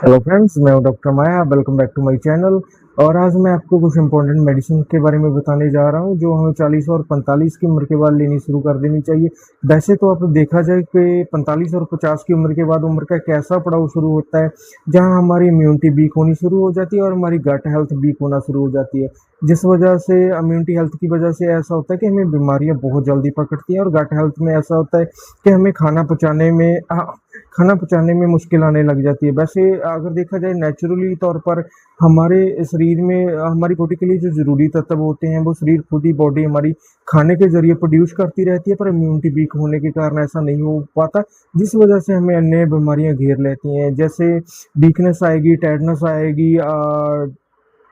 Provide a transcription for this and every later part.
Hello friends, मैं हूं doctor Maya. Welcome back to my channel. और आज मैं आपको कुछ इंपॉर्टेंट मेडिसिन के बारे में बताने जा रहा हूं जो हमें 40 और 45 की उम्र के बाद लेनी शुरू कर देनी चाहिए। वैसे तो आप देखा जाए कि 45 और 50 की उम्र के बाद उम्र का कैसा पड़ाव शुरू होता है, जहां हमारी इम्यूनिटी वीक होनी शुरू हो जाती है और हमारी गट हेल्थ वीक होना शुरू हो जाती है। जिस वजह से इम्यूनिटी हेल्थ की वजह से ऐसा होता है कि हमें बीमारियां बहुत जल्दी पकड़ती हैं, और गट हेल्थ में ऐसा होता है कि हमें खाना पचाने में मुश्किल आने लग जाती है। वैसे अगर देखा जाए नेचुरली तौर पर हमारे शरीर में हमारी बॉडी के लिए जो ज़रूरी तत्व होते हैं वो शरीर खुद ही बॉडी हमारी खाने के ज़रिए प्रोड्यूस करती रहती है, पर इम्यूनिटी वीक होने के कारण ऐसा नहीं हो पाता, जिस वजह से हमें अन्य बीमारियां घेर लेती हैं। जैसे वीकनेस आएगी, टायर्डनेस आएगी,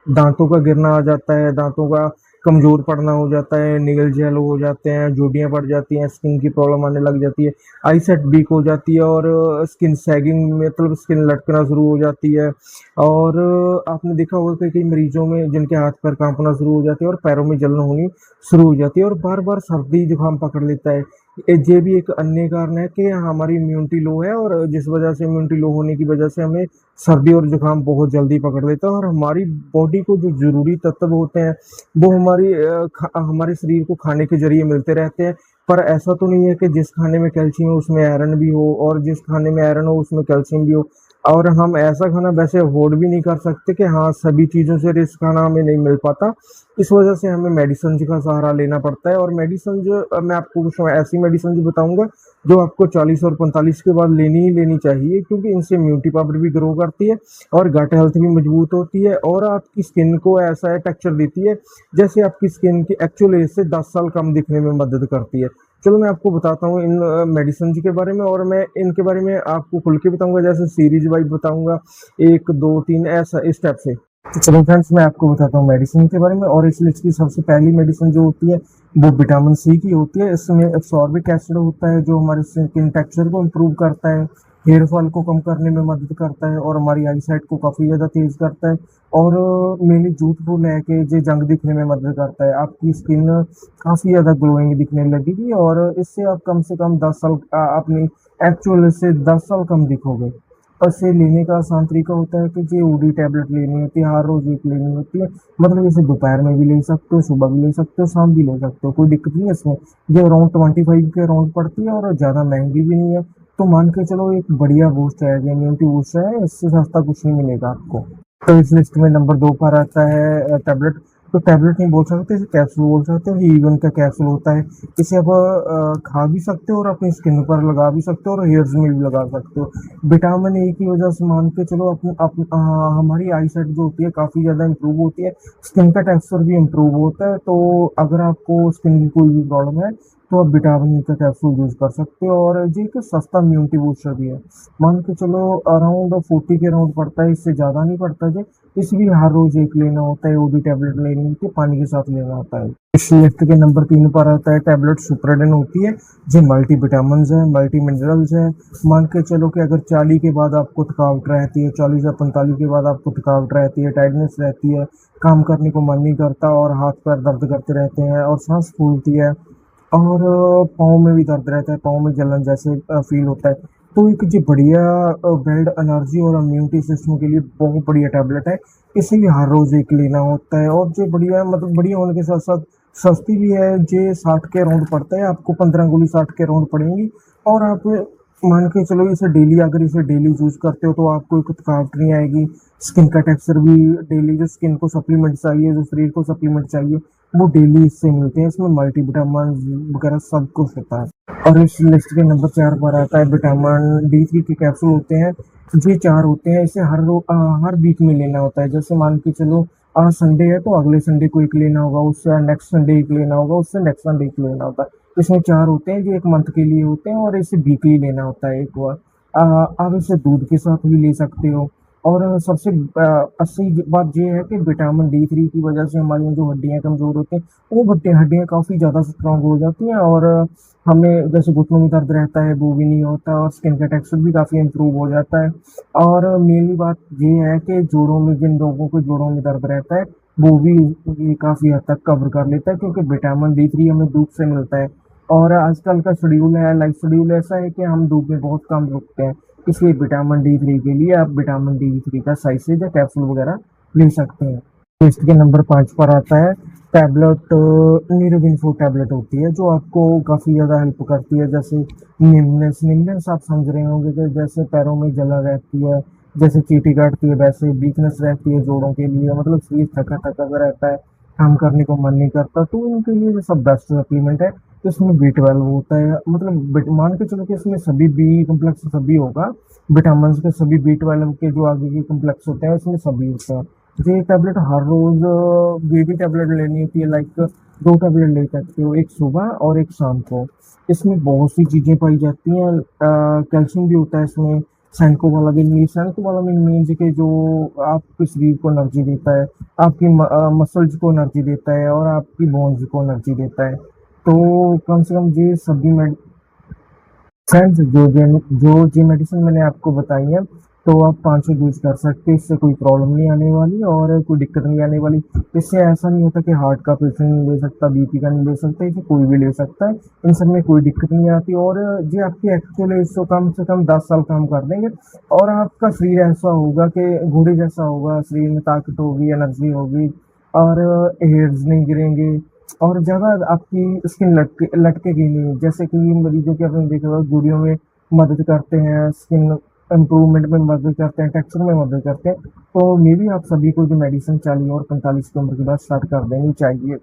दांतों का गिरना आ जाता है, दांतों का कमजोर पड़ना हो जाता है, नेल जेल हो जाते हैं, झुर्रियां पड़ जाती हैं, स्किन की प्रॉब्लम आने लग जाती है, आई सेट वीक हो जाती है, और स्किन सैगिंग मतलब स्किन लटकना शुरू हो जाती है। और आपने देखा होगा कि कई मरीजों में जिनके हाथ पैर कांपना शुरू हो जाते हैं और पैरों में जलन होनी शुरू हो जाती है, और बार बार सर्दी जुकाम पकड़ लेता है। ये भी एक अन्य कारण है कि हमारी इम्यूनिटी लो है, और जिस वजह से इम्यूनिटी लो होने की वजह से हमें सर्दी और जुकाम बहुत जल्दी पकड़ लेता है, और हमारी बॉडी को जो जरूरी तत्व होते हैं वो हमारे शरीर को खाने के जरिए मिलते रहते हैं। पर ऐसा तो नहीं है कि जिस खाने में कैल्शियम है उसमें आयरन भी हो, और जिस खाने में आयरन हो उसमें कैल्शियम भी हो। और हम ऐसा खाना वैसे अवॉइड भी नहीं कर सकते कि हाँ सभी चीज़ों से रिच खाना हमें नहीं मिल पाता। इस वजह से हमें मेडिसिन का सहारा लेना पड़ता है। और मेडिसिन मैं आपको कुछ ऐसी मेडिसिन बताऊंगा जो आपको 40 और 45 के बाद लेनी ही लेनी चाहिए, क्योंकि इनसे इम्यूनिटी पावर भी ग्रो करती है और गट हेल्थ भी मजबूत होती है, और आपकी स्किन को ऐसा टेक्सचर देती है जैसे आपकी स्किन की एक्चुअल एज से 10 साल कम दिखने में मदद करती है। चलो मैं आपको बताता हूँ इन मेडिसिन के बारे में, और मैं इनके बारे में आपको खुल के बताऊंगा, जैसे सीरीज वाइज बताऊंगा, एक दो तीन ऐसा इस स्टेप से। तो चलो फ्रेंड्स, मैं आपको बताता हूँ मेडिसिन के बारे में। और इस लिस्ट की सबसे पहली मेडिसिन जो होती है वो विटामिन सी की होती है। इसमें एब्सॉर्बिक एसिड होता है जो हमारे स्किन टेक्सचर को इम्प्रूव करता है, हेयर फॉल को कम करने में मदद करता है, और हमारी आई साइट को काफ़ी ज़्यादा तेज करता है, और मेनली यूथफुल है कि जो जंग दिखने में मदद करता है। आपकी स्किन काफ़ी ज़्यादा ग्लोइंग दिखने लगेगी, और इससे आप कम से कम 10 साल अपनी एक्चुअल से 10 साल कम दिखोगे। और इसे लेने का आसान तरीका होता है कि जो ओडी टैबलेट लेनी होती है, हर रोज एक लेनी होती है। मतलब इसे दोपहर में भी ले सकते हो, सुबह भी ले सकते हो, शाम भी ले सकते हो, कोई दिक्कत नहीं है इसमें। ये अराउंड 25 के अराउंड पड़ती है और ज़्यादा महंगी भी नहीं है। तो मान के चलो एक बढ़िया बूस्ट है, इम्यूनिटी बूस्ट है, इससे सस्ता कुछ नहीं मिलेगा आपको। तो इस लिस्ट में नंबर 2 पर आता है टैबलेट। तो टैबलेट नहीं बोल सकते, इसे कैप्सूल बोल सकते हो। ये इवन का कैप्सूल होता है। इसे आप खा भी सकते हो और अपनी स्किन पर लगा भी सकते हो और हेयर्स में भी लगा सकते हो। विटामिन ए की वजह से मान के चलो हमारी आई साइट जो होती है काफ़ी ज़्यादा इंप्रूव होती है, स्किन का टेक्सचर भी इंप्रूव होता है। तो अगर आपको स्किन की कोई भी प्रॉब्लम है तो आप विटामिन ई का कैप्सूल यूज़ कर सकते हो, और जी एक सस्ता इम्यूनिटी बूस्टर भी है। मान के चलो अराउंड 40 के अराउंड पड़ता है, इससे ज़्यादा नहीं पड़ता जी। इस भी हर रोज एक लेना होता है, ओडी टैबलेट लेनी होती है, पानी के साथ लेना होता है। इस लिस्ट के नंबर 3 पर आता है टैबलेट सुप्राडेन होती है, जो मल्टी विटामिन है, मल्टी मिनरल्स है। मान के चलो कि अगर 40 के बाद आपको थकावट रहती है, 40 या 45 के बाद आपको थकावट रहती है, टायर्डनेस रहती है, काम करने को मन नहीं करता, और हाथ पैर दर्द करते रहते हैं, और सांस फूलती है, और पाँव में भी दर्द रहता है, पाँव में जलन जैसे फील होता है, तो एक जी बढ़िया बिल्ड एनर्जी और इम्यूनिटी सिस्टम के लिए बहुत बढ़िया टैबलेट है। इसे भी हर रोज एक लेना होता है, और जो बढ़िया मतलब बढ़िया होने के साथ साथ सस्ती भी है। जे 60 के अराउंड पड़ता है, आपको 15 गोली 60 के अराउंड पड़ेंगी। और आप मान के चलो इसे डेली, अगर इसे डेली यूज करते हो तो आपको एक थकावट नहीं आएगी। स्किन का टेक्सचर भी डेली, जो स्किन को सप्लीमेंट चाहिए, जो शरीर को सप्लीमेंट चाहिए, वो डेली इससे मिलते हैं। इसमें मल्टीविटामिन वगैरह सब कुछ होता है। और इस लिस्ट के नंबर 4 पर आता है विटामिन D3 के कैप्सूल होते हैं। ये 4 होते हैं, इसे हर वीक में लेना होता है। जैसे मान के चलो आज संडे है तो अगले संडे को एक लेना होगा, उससे नेक्स्ट संडे एक लेना होगा, उससे नेक्स्ट संडे एक लेना होता है। इसमें 4 होते हैं जो एक मंथ के लिए होते हैं, और इसे वीकली लेना होता है एक बार। आप इसे दूध के साथ भी ले सकते हो। और सबसे असली बात ये है कि विटामिन D3 की वजह से हमारी जो हड्डियां कमज़ोर होती हैं, वो हड्डियां काफ़ी ज़्यादा स्ट्रांग हो जाती हैं, और हमें जैसे घुटनों में दर्द रहता है वो भी नहीं होता, और स्किन का टेक्सचर भी काफ़ी इंप्रूव हो जाता है। और मेनली बात ये है कि जोड़ों में, जिन लोगों को जोड़ों में दर्द रहता है, वो भी ये काफ़ी हद तक कवर कर लेता है, क्योंकि विटामिन D3 हमें धूप से मिलता है। और आजकल का शेड्यूल है, लाइफ शेड्यूल ऐसा है कि हम धूप में बहुत कम रुकते हैं। इसलिए विटामिन D3 के लिए आप विटामिन D3 का साइसेज या कैप्सूल वगैरह ले सकते हैं। लिस्ट के नंबर 5 पर आता है टैबलेट। न्यूरोबिन 4 टैबलेट होती है जो आपको काफ़ी ज़्यादा हेल्प करती है। जैसे निम्नस निम्नस आप समझ रहे होंगे कि जैसे पैरों में जलन रहती है, जैसे चींटी काटती है, वैसे वीकनेस रहती है जोड़ों के लिए, मतलब शरीर थका थका सा रहता है, काम करने को मन नहीं करता, तो उनके लिए ये सब बेस्ट सप्लीमेंट है। तो इसमें B12 होता है, मतलब मान के चलो कि इसमें सभी बी कम्प्लेक्स सभी होगा, विटामिन के सभी B12 के जो आगे के कम्प्लेक्स होते हैं उसमें सभी होते हैं। तो ये टैबलेट हर रोज बेबी टैबलेट लेनी होती है, लाइक 2 टैबलेट ले सकते हो, एक सुबह और एक शाम को। इसमें बहुत सी चीज़ें पाई जाती हैं। कैल्शियम भी होता है इसमें। सैंकोबालामिन मीन्स कि जो आपके शरीर को एनर्जी देता है, आपकी मसल्स को एनर्जी देता है और आपकी बोन्स को एनर्जी देता है। तो कम से कम ये सभी फ्रेंड्स जो मेडिसिन मैंने आपको बताई है, तो आप 500 यूज कर सकते हैं, इससे कोई प्रॉब्लम नहीं आने वाली और कोई दिक्कत नहीं आने वाली। इससे ऐसा नहीं होता कि हार्ट का पेशेंट नहीं ले सकता, बीपी का नहीं ले सकता, इसे कोई भी ले सकता है, इन सब में कोई दिक्कत नहीं आती। और ये आपकी एक्चुअली इसको कम से कम 10 साल काम कर देंगे और आपका शरीर ऐसा होगा कि घोड़े जैसा होगा, शरीर में ताकत होगी, एनर्जी होगी और हेयर्स नहीं गिरेंगे और ज़्यादा आपकी स्किन लटकेगी नहीं। जैसे कि मरीजों के आपने देखा होगा वीडियो में मदद करते हैं, स्किन इम्प्रूवमेंट में मदद करते हैं, टेक्सचर में मदद करते हैं। तो मे बी आप सभी को जो मेडिसिन 40 और 45 की उम्र के बाद स्टार्ट कर देनी चाहिए।